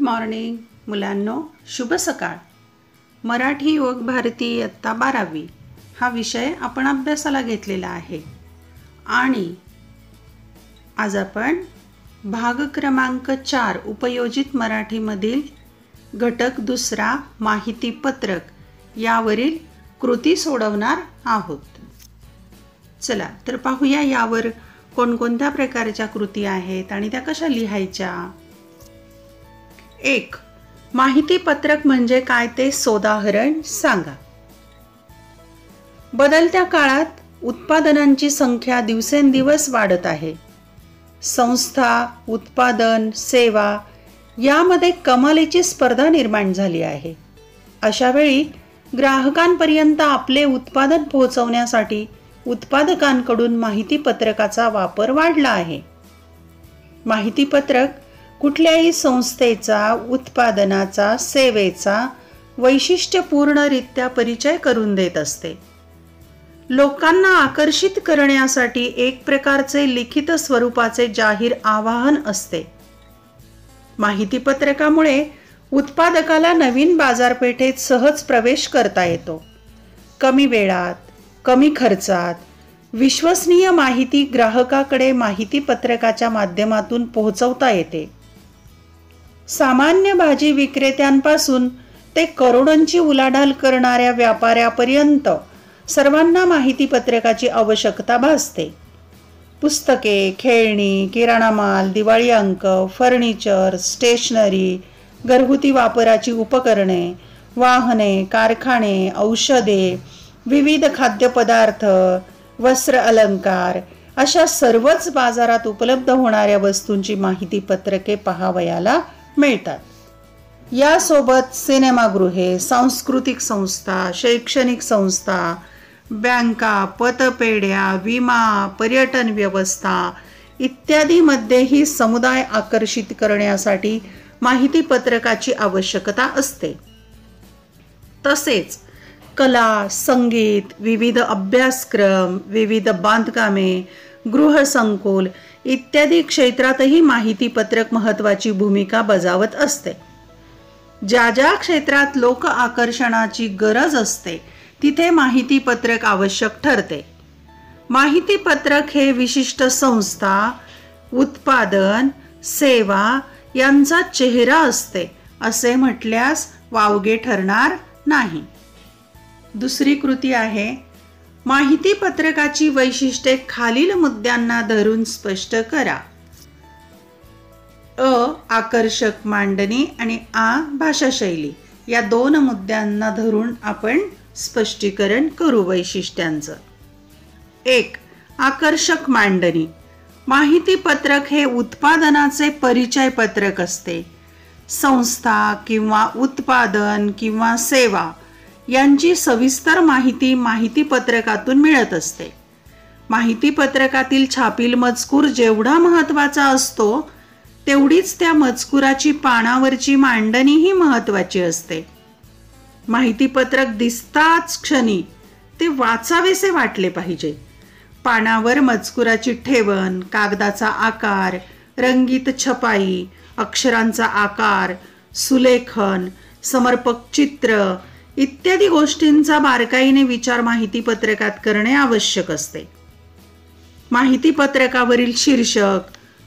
Morning मुलांनो, शुभ सकाळ. मराठी योग भारती इयत्ता 12वी हा विषय आपण अभ्यासाला घेतलेला आहे आणि आज आपण भाग क्रमांक 4 उपयोजित मराठीमधील घटक दुसरा माहिती पत्रक यावरील कृती सोडवणार आहोत. चला तर पाहूया यावर कोणकोणत्या प्रकारच्या कृती आहेत आणि त्या कशा लिहायच्या. 1. माहिती पत्रक म्हणजे काय ते सोदाहरण सांगा. बदलत्या काळात उत्पादनांची संख्या दिवसेंदिवस वाढत आहे. संस्था, उत्पादन, सेवा यामध्ये कमालीची स्पर्धा निर्माण झाली आहे. अशा वेळी ग्राहकांपर्यंत आपले उत्पादन पोहोचवण्यासाठी उत्पादकांकडून माहिती पत्रकाचा वापर वाढला आहे. माहिती पत्रक कुठल्याही संस्थेचा, उत्पादनाचा, सेवेचा वैशिष्ट्यपूर्णरित्या परिचय करून देत असते. लोकांना आकर्षित करण्यासाठी एक प्रकारचे लिखित स्वरूपाचे जाहीर आवाहन असते. माहिती पत्रकामुळे उत्पादकाला नवीन बाजारपेठेत सहज प्रवेश करता येतो. कमी वेळात, कमी खर्चात विश्वसनीय माहिती ग्राहकाकडे माहिती पत्रकाच्या माध्यमातून पोहोचवता येते. सामान्य भाजी विक्रेत्यांपासून ते करोडोंची उलाढाल करणाऱ्या व्यापाऱ्यापर्यंत सर्वांना माहिती पत्रकाची आवश्यकता भासते. पुस्तके, खेळणी, किराणा माल, दिवाळी अंक, फर्निचर, स्टेशनरी, घरगुती वापराची उपकरणे, वाहने, कारखाने, औषधे, विविध खाद्यपदार्थ, वस्त्र अलंकार अशा सर्वच बाजारात उपलब्ध होणाऱ्या वस्तूंची माहिती पत्रके पाहावयाला मिळतात. यासोबत सिनेमागृहे, सांस्कृतिक संस्था, शैक्षणिक संस्था, बँका, पतपेढ्या, विमा, पर्यटन व्यवस्था इत्यादीमध्येही समुदाय आकर्षित करण्यासाठी माहिती पत्रकाची आवश्यकता असते. तसेच कला, संगीत, विविध अभ्यासक्रम, विविध बांधकामे, गृहसंकुल इत्यादी क्षेत्रातही माहिती पत्रक महत्त्वाची भूमिका बजावत असते. ज्या ज्या क्षेत्रात लोक आकर्षणाची गरज असते तिथे माहिती पत्रक आवश्यक ठरते. माहिती पत्रक हे विशिष्ट संस्था, उत्पादन, सेवा यांचा चेहरा असते असे म्हटल्यास वावगे ठरणार नाही. दुसरी कृती आहे माहिती पत्रकाची वैशिष्ट्ये खालील मुद्द्यांना धरून स्पष्ट करा. अ. आकर्षक मांडणी आणि आ. भाषाशैली या दोन मुद्द्यांना धरून आपण स्पष्टीकरण करू वैशिष्ट्यांचं. 1. आकर्षक मांडणी. माहिती पत्रक हे उत्पादनाचे परिचय पत्रक असते. संस्था किंवा उत्पादन किंवा सेवा यांची सविस्तर माहिती माहिती पत्रकातून मिळत असते. माहिती पत्रकातील छापील मजकूर जेवढा महत्त्वाचा असतो तेवढीच त्या मजकुराची पानावरची मांडणीही महत्त्वाची असते. माहिती पत्रक दिसताच क्षणी ते वाचावेसे वाटले पाहिजे. पानावर मजकुराची ठेवण, कागदाचा आकार, रंगीत छपाई, अक्षरांचा आकार, सुलेखन, समर्पक चित्र इत्यादी गोष्टींचा बारकाईने विचार माहिती पत्रकात करणे आवश्यक असते. माहिती पत्रकावरील शीर्षक,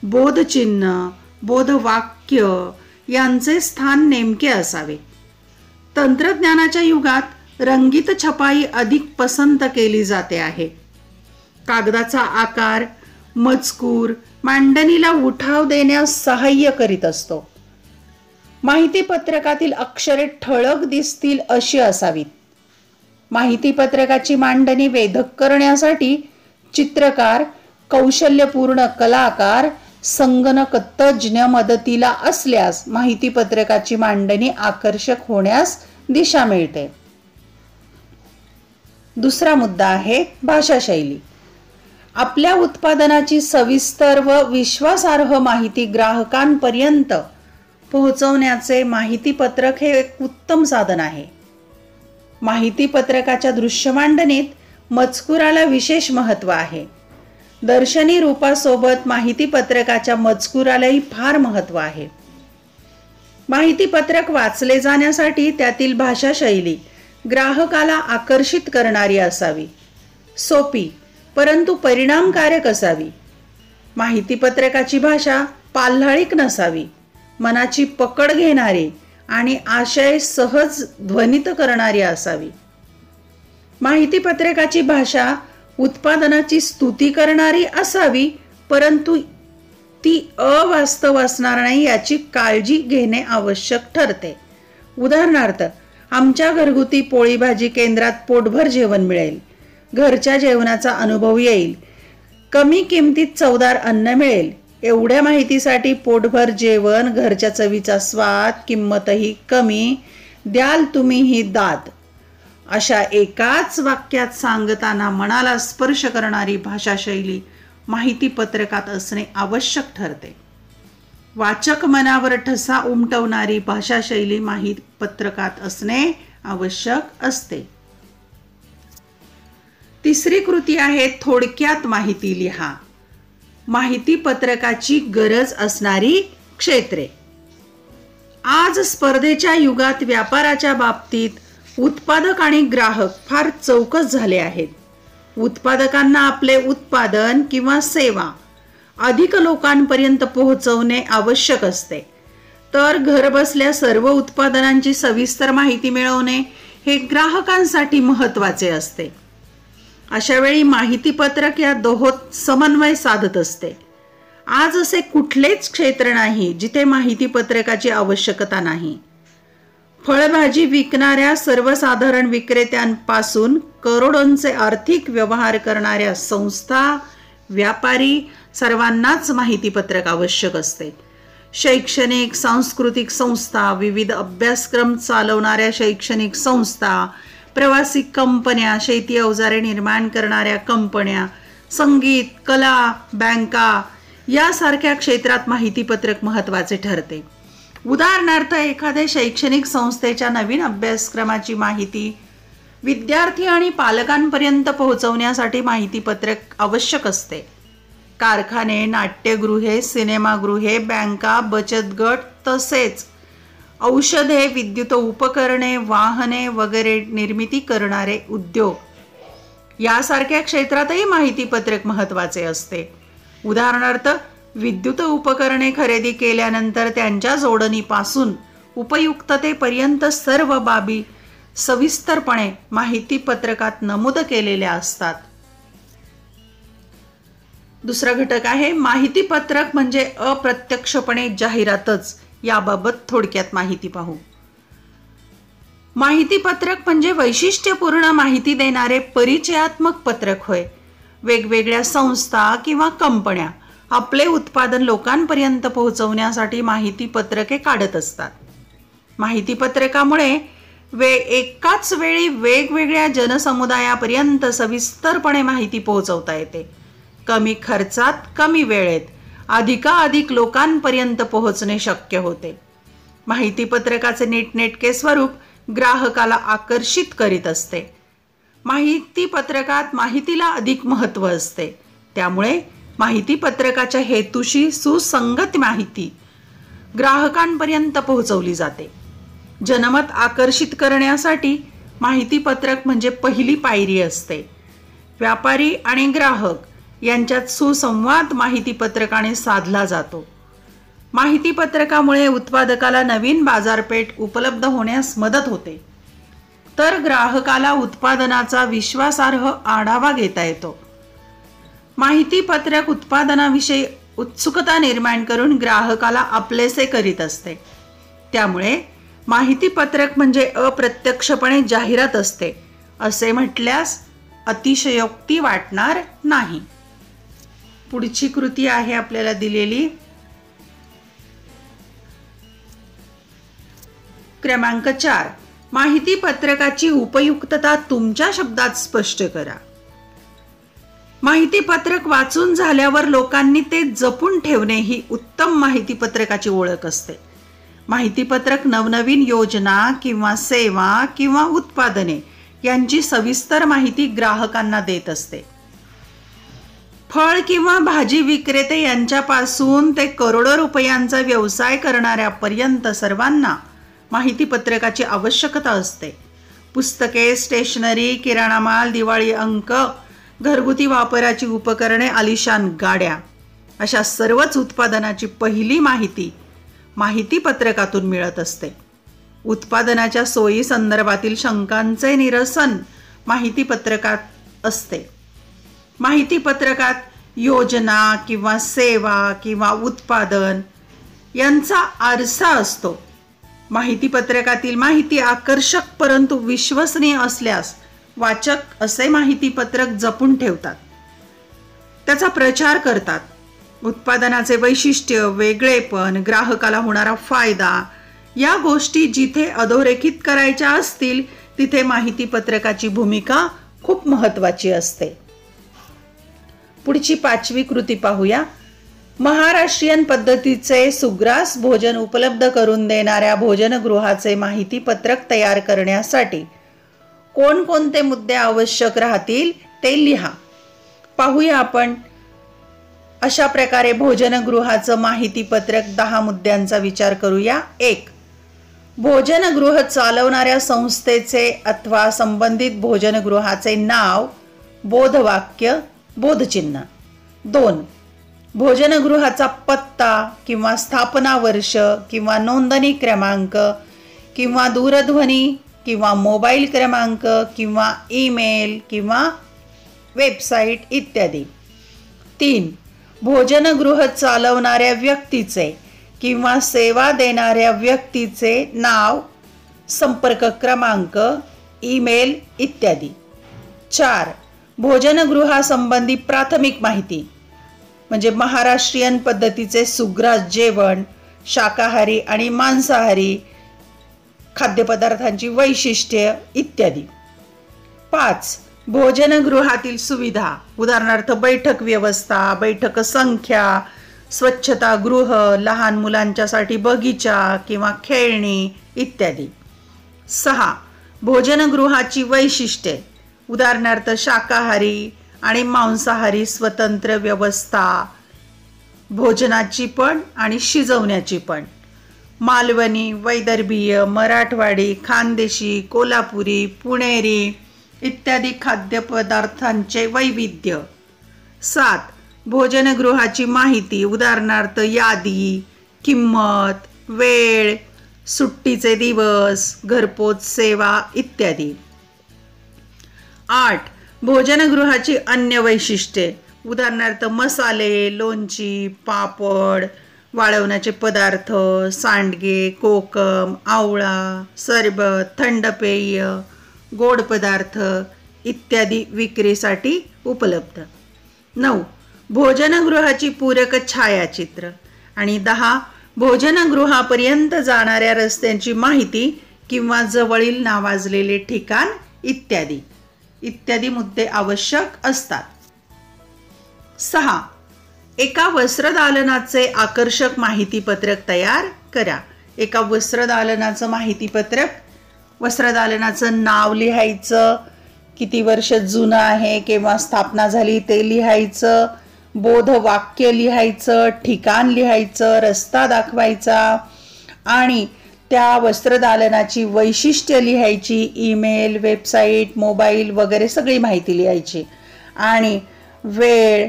बोधचिन्ह, बोधवाक्य यांचे स्थान नेमके असावे. तंत्रज्ञानाच्या युगात रंगीत छपाई अधिक पसंत केली जाते आहे. कागदाचा आकार, मजकूर मांडणीला उठाव देण्यास सहाय्य करीत असतो. माहिती पत्रकातील अक्षरे ठळक दिसतील अशी असावीत. माहिती पत्रकाची मांडणी वेधक करण्यासाठी चित्रकार, कौशल्यपूर्ण कलाकार, संगणक तज्ज्ञ मदतीला असल्यास माहिती पत्रकाची मांडणी आकर्षक होण्यास दिशा मिळते. दुसरा मुद्दा आहे भाषाशैली. आपल्या उत्पादनाची सविस्तर व विश्वासार्ह माहिती ग्राहकांपर्यंत पोहोचवण्याचे माहिती पत्रक हे एक उत्तम साधन आहे. माहिती पत्रकाच्या दृश्य मांडणीत मजकुराला विशेष महत्त्व आहे. दर्शनी रूपासोबत माहिती पत्रकाच्या मजकुरालाही फार महत्त्व आहे. माहितीपत्रक वाचले जाण्यासाठी त्यातील भाषा शैली ग्राहकाला आकर्षित करणारी असावी, सोपी परंतु परिणामकारक असावी. माहितीपत्रकाची भाषा पाल्हाळिक नसावी, मनाची पकड घेणारी आणि आशय सहज ध्वनित करणारी असावी. माहितीपत्रकाची भाषा उत्पादनाची स्तुती करणारी असावी, परंतु ती अवास्तव असणार नाही याची काळजी घेणे आवश्यक ठरते. उदाहरणार्थ, आमच्या घरगुती पोळी भाजी केंद्रात पोटभर जेवण मिळेल, घरच्या जेवणाचा अनुभव येईल, कमी किमतीत चवदार अन्न मिळेल एवढ्या माहितीसाठी पोटभर जेवण, घरच्या चवीचा स्वाद, किंमतही कमी, द्याल तुम्ही ही दाद, अशा एकाच वाक्यात सांगताना मनाला स्पर्श करणारी भाषा शैली माहितीपत्रकात असणे आवश्यक ठरते. वाचक मनावर ठसा उमटवणारी भाषा शैली माहितीपत्रकात असणे आवश्यक असते. तिसरी कृती आहे थोडक्यात माहिती लिहा. माहितीपत्रकाची गरज असणारी क्षेत्रे. आज स्पर्धेच्या युगात व्यापाराच्या बाबतीत उत्पादक आणि ग्राहक फार चौकस झाले आहेत. उत्पादकांना आपले उत्पादन किंवा सेवा अधिक लोकांपर्यंत पोहोचवणे आवश्यक असते, तर घरबसल्या सर्व उत्पादनांची सविस्तर माहिती मिळवणे हे ग्राहकांसाठी महत्त्वाचे असते. अशा वेळी माहितीपत्रक या दोहोत समन्वय साधत असते. आज असे कुठलेच क्षेत्र नाही जिथे माहितीपत्रकाची आवश्यकता नाही. फळभाजी विकणाऱ्या सर्वसाधारण विक्रेत्यांपासून करोडोंचे आर्थिक व्यवहार करणाऱ्या संस्था, व्यापारी सर्वांनाच माहितीपत्रक आवश्यक असते. शैक्षणिक सांस्कृतिक संस्था, विविध अभ्यासक्रम चालवणाऱ्या शैक्षणिक संस्था, प्रवासी कंपन्या, शेती अवजारे निर्माण करणाऱ्या कंपन्या, संगीत, कला, बँका यासारख्या क्षेत्रात माहितीपत्रक महत्त्वाचे ठरते. उदाहरणार्थ, एखाद्या शैक्षणिक संस्थेच्या नवीन अभ्यासक्रमाची माहिती विद्यार्थी आणि पालकांपर्यंत पोहोचवण्यासाठी माहितीपत्रक आवश्यक असते. कारखाने, नाट्यगृहे, सिनेमागृहे, बँका, बचत गट तसेच औषधे, विद्युत उपकरणे, वाहने वगैरे निर्मिती करणारे उद्योग यासारख्या क्षेत्रातही माहितीपत्रक महत्त्वाचे असते. उदाहरणार्थ, विद्युत उपकरणे खरेदी केल्यानंतर त्यांच्या जोडणीपासून उपयुक्ततेपर्यंत सर्व बाबी सविस्तरपणे माहितीपत्रकात नमूद केलेल्या असतात. दुसरा घटक आहे माहितीपत्रक म्हणजे अप्रत्यक्षपणे जाहिरातच. याबाबत थोडक्यात माहिती पाहू. माहितीपत्रक म्हणजे वैशिष्ट्यपूर्ण माहिती देणारे परिचयात्मक पत्रक होय. वेगवेगळ्या संस्था किंवा कंपन्या आपले उत्पादन लोकांपर्यंत पोहोचवण्यासाठी माहितीपत्रके काढत असतात. माहितीपत्रकामुळे एकाच वेळी वेगवेगळ्या जनसमुदायापर्यंत सविस्तरपणे माहिती पोहोचवता येते. कमी खर्चात, कमी वेळेत अधिकाधिक लोकांपर्यंत पोहोचणे शक्य होते. माहितीपत्रकाचे नीटनेटके स्वरूप ग्राहकाला आकर्षित करीत असते. माहितीपत्रकात माहितीला अधिक महत्त्व असते. त्यामुळे माहितीपत्रकाच्या हेतूशी सुसंगत माहिती ग्राहकांपर्यंत पोहोचवली जाते. जनमत आकर्षित करण्यासाठी माहितीपत्रक म्हणजे पहिली पायरी असते. व्यापारी आणि ग्राहक यांच्यात सुसंवाद माहितीपत्रकाने साधला जातो. माहितीपत्रकामुळे उत्पादकाला नवीन बाजारपेठ उपलब्ध होण्यास मदत होते, तर ग्राहकाला उत्पादनाचा विश्वासार्ह आढावा घेता येतो. माहितीपत्रक उत्पादनाविषयी उत्सुकता निर्माण करून ग्राहकाला आपलेसे करीत असते. त्यामुळे माहितीपत्रक म्हणजे अप्रत्यक्षपणे जाहिरात असते असे म्हटल्यास अतिशयोक्ती वाटणार नाही. पुढची कृती आहे आपल्याला दिलेली क्रमांक 4. माहितीपत्रकाची उपयुक्तता तुमच्या शब्दात स्पष्ट करा. माहितीपत्रक वाचून झाल्यावर लोकांनी ते जपून ठेवणे ही उत्तम माहितीपत्रकाची ओळख असते. माहितीपत्रक नवनवीन योजना किंवा सेवा किंवा उत्पादने यांची सविस्तर माहिती ग्राहकांना देत असते. फळ किंवा भाजी विक्रेते यांच्यापासून ते करोडो रुपयांचा व्यवसाय करणाऱ्यापर्यंत सर्वांना माहितीपत्रकाची आवश्यकता असते. पुस्तके, स्टेशनरी, किराणा माल, दिवाळी अंक, घरगुती वापराची उपकरणे, आलिशान गाड्या अशा सर्वच उत्पादनाची पहिली माहिती माहितीपत्रकातून मिळत असते. उत्पादनाच्या सोयी संदर्भातील शंकांचे निरसन माहितीपत्रकात असते. माहितीपत्रकात योजना किंवा सेवा किंवा उत्पादन यांचा आरसा असतो. माहितीपत्रकातील माहिती आकर्षक परंतु विश्वसनीय असल्यास वाचक असे माहितीपत्रक जपून ठेवतात, त्याचा प्रचार करतात. उत्पादनाचे वैशिष्ट्य, वेगळेपण, ग्राहकाला होणारा फायदा या गोष्टी जिथे अधोरेखित करायच्या असतील तिथे माहितीपत्रकाची भूमिका खूप महत्त्वाची असते. पुढची 5वी कृती पाहूया. महाराष्ट्रीयन पद्धतीचे सुग्रास भोजन उपलब्ध करून देणाऱ्या भोजनगृहाचे माहितीपत्रक तयार करण्यासाठी कोणकोणते मुद्दे आवश्यक राहतील ते लिहा. पाहूया आपण. अशा प्रकारे भोजनगृहाचं माहितीपत्रक 10 मुद्द्यांचा विचार करूया. 1. भोजनगृह चालवणाऱ्या संस्थेचे अथवा संबंधित भोजनगृहाचे नाव, बोधवाक्य, बोधचिन्ह. 2. भोजनगृहाचा पत्ता किंवा स्थापना वर्ष किंवा नोंदणी क्रमांक किंवा दूरध्वनी किंवा मोबाईल क्रमांक किंवा ईमेल किंवा वेबसाईट इत्यादी. 3. भोजनगृह चालवणाऱ्या व्यक्तीचे किंवा सेवा देणाऱ्या व्यक्तीचे नाव, संपर्क क्रमांक, ईमेल इत्यादी. 4. भोजनगृहासंबंधी प्राथमिक माहिती म्हणजे महाराष्ट्रीयन पद्धतीचे सुग्रास जेवण, शाकाहारी आणि मांसाहारी खाद्यपदार्थांची वैशिष्ट्ये इत्यादी. 5. भोजनगृहातील सुविधा, उदाहरणार्थ बैठक व्यवस्था, बैठक संख्या, स्वच्छतागृह, लहान मुलांच्यासाठी बगीचा किंवा खेळणी इत्यादी. 6. भोजनगृहाची वैशिष्ट्ये, उदाहरणार्थ शाकाहारी आणि मांसाहारी स्वतंत्र व्यवस्था, भोजनाची पण आणि शिजवण्याची पण, मालवणी, वैदर्भीय, मराठवाडी, खानदेशी, कोल्हापुरी, पुणेरी इत्यादी खाद्यपदार्थांचे वैविध्य. 7. भोजनगृहाची माहिती, उदाहरणार्थ यादी, किंमत, वेळ, सुट्टीचे दिवस, घरपोच सेवा इत्यादी. 8. भोजनगृहाची अन्य वैशिष्ट्ये, उदाहरणार्थ मसाले, लोणची, पापड, वाळवण्याचे पदार्थ, सांडगे, कोकम, आवळा, सरबत, थंड पेय, गोड पदार्थ इत्यादी विक्रीसाठी उपलब्ध. 9. भोजनगृहाची पूरक छायाचित्र. आणि 10. भोजनगृहापर्यंत जाणाऱ्या रस्त्यांची माहिती किंवा जवळील नावाजलेले ठिकाण इत्यादी मुद्दे आवश्यक असतात. 6. एका वस्त्रदालनाचे आकर्षक माहितीपत्रक तयार करा. एका वस्त्रदालनाचं माहितीपत्रक, वस्त्रदालनाचं नाव लिहायचं, किती वर्ष जुनं आहे, केव्हा स्थापना झाली ते लिहायचं, बोधवाक्य लिहायचं, ठिकाण लिहायचं, रस्ता दाखवायचा आणि त्या वस्त्रदालनाची वैशिष्ट्य लिहायची, ईमेल, वेबसाईट, मोबाईल वगैरे सगळी माहिती लिहायची आणि वेळ,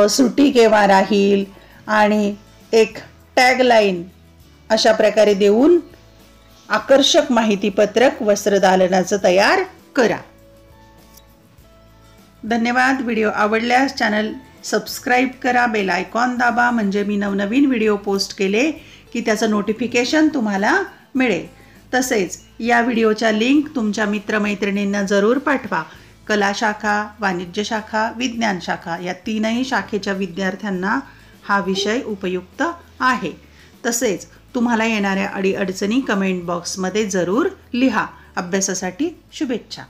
सुट्टी केव्हा राहील आणि एक टॅगलाईन अशा प्रकारे देऊन आकर्षक माहितीपत्रक वस्त्रदालनाचं तयार करा. धन्यवाद. व्हिडिओ आवडल्यास चॅनल सबस्क्राईब करा, बेल आयकॉन दाबा म्हणजे मी नवनवीन व्हिडिओ पोस्ट केले की त्याचं नोटिफिकेशन तुम्हाला मिळेल. तसेच या व्हिडिओच्या लिंक तुमच्या मित्रमैत्रिणींना जरूर पाठवा. कला शाखा, वाणिज्य शाखा, विज्ञान शाखा या 3ही शाखेच्या विद्यार्थ्यांना हा विषय उपयुक्त आहे. तसेच तुम्हाला येणाऱ्या अडीअडचणी कमेंट बॉक्समध्ये जरूर लिहा. अभ्यासासाठी शुभेच्छा.